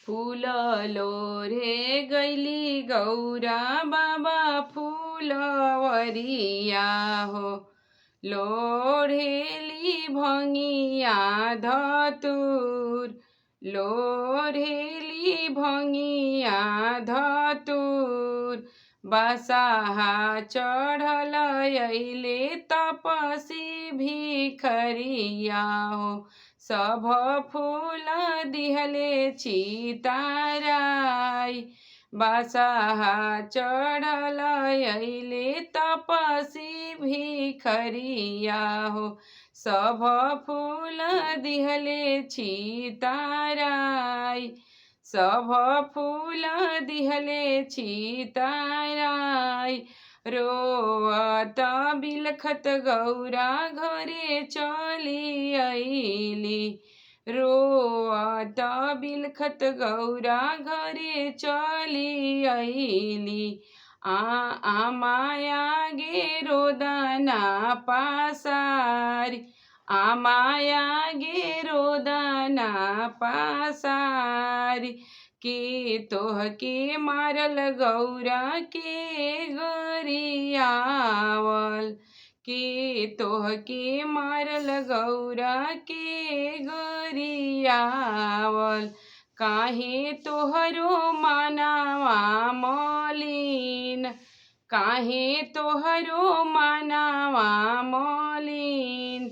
फूल लोरे गैली गौरा बाबा फूलवरिया हो। लोढ़ेली भंगिया धतुर, लोढ़ेली भंगिया धतुर। बसाहा चढ़ल अइले तपसी भिखरिया हो। सब फूल दिहले चिताराई। बसाहा चढ़ल अइले तपसी भिखरिया हो। सब फूल दिहले चिताराई। सब फूल दिहले चिताराई। रोअत बिलखत गौरा घरे चली अइली। रोअत बिलखत गौरा घरे चली अइली। आमाया गे रोदना पासारी। आमाया गे रोदना पासारी। के तोहके मारल गौरा के गरियावल। के तोहके मारल गौरा के गरियावल। काहे तोहरो मानवा मलिन। काहे तोहरो मानवा मलिन।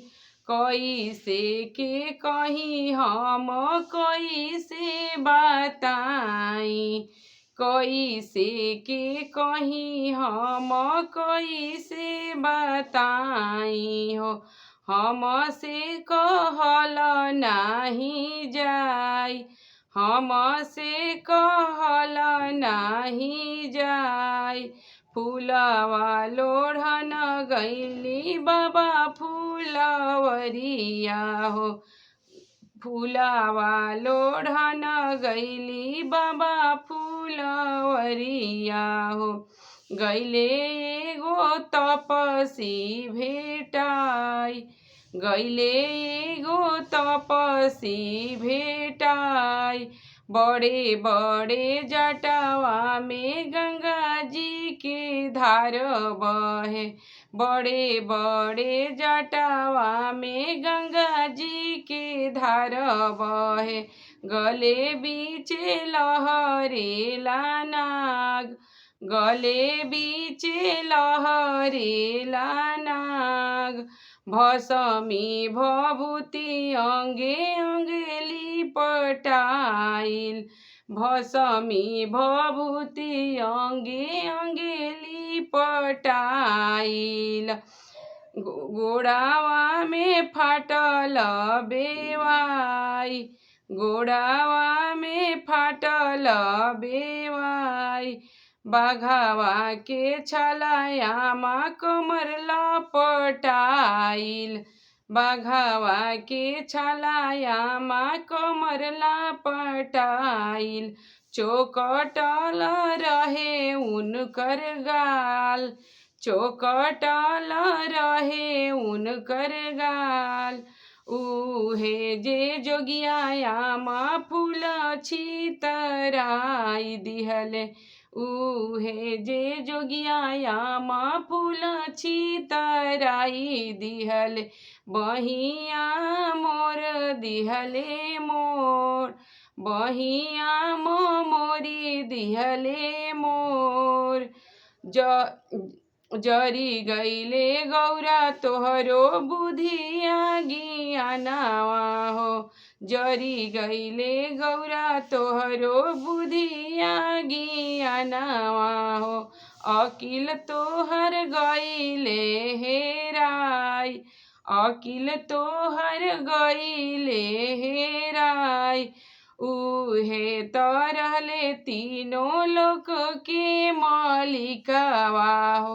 कैसे के कहीं हम कैसे बताई। कैसे के कहीं हम कैसे बताई हो। हमसे कहल नाही जाई। हमसे कहल नाही जाई। फूलवा लोढ़न गैली बाबा फूलवरिया हो। फूलवा लोढ़न गैली बाबा फूलवरिया हो। गैले एगो तपसी भेटाई। गैले एगो तपसी भेटाई। बड़े बड़े जटावा में गंगा जी के धार बहे। बड़े बड़े जटावा में गंगा जी के धार बहे। गले बीचे लहरेला नाग। गले बीचे लहरेला नाग। भसमी भभूति अंगे अंगे लिपटाइल। भसमी भभूति अंगे अंगे लिपटाइल। गोड़ावा में फाटल बेवाई। गोड़ावा में फाटल बेवाई। बाघावा के छलायामा कमर लपटाइल। बाघावा के छलायामा कमर लपटाइल। चोकटल रहे उनकर गाल। चोकटल रहे उनकर गाल। उहे जे जोगियामा फूल छितराई दिहले। उहे जे जोगियामा फूल छितराई दिहले। बहिया मोर दिहले मोर। बहिया मोरी दिहले मोर। जरी गैले गौरा तोहरो बुधिया ज्ञानवा हो। जरी गैले गौरा तोहरो बुधिया ज्ञानवा हो। अकिल तोहर गैले हेराई। अकिल तोहर गैले हेराई। उहे त रहले तीनों लोक के मालिकवा हो।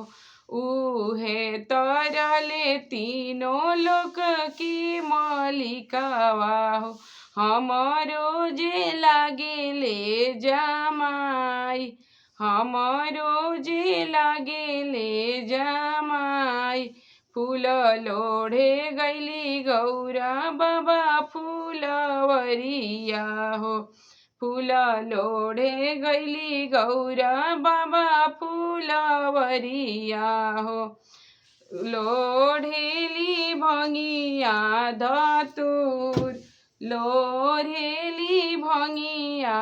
उहे त रहले तीनों लोक के मालिकवा हो। हमरो जे लागेले जमाई। हमरो जे लागेले जमाई। फूल लोढ़े गैली गौरा बाबा फूलवरिया हो। फूल लोढ़े गैली गौरा बाबा फूलवरिया हो लोढ़ेली भंगिया धतूर लोढ़ेली भंगिया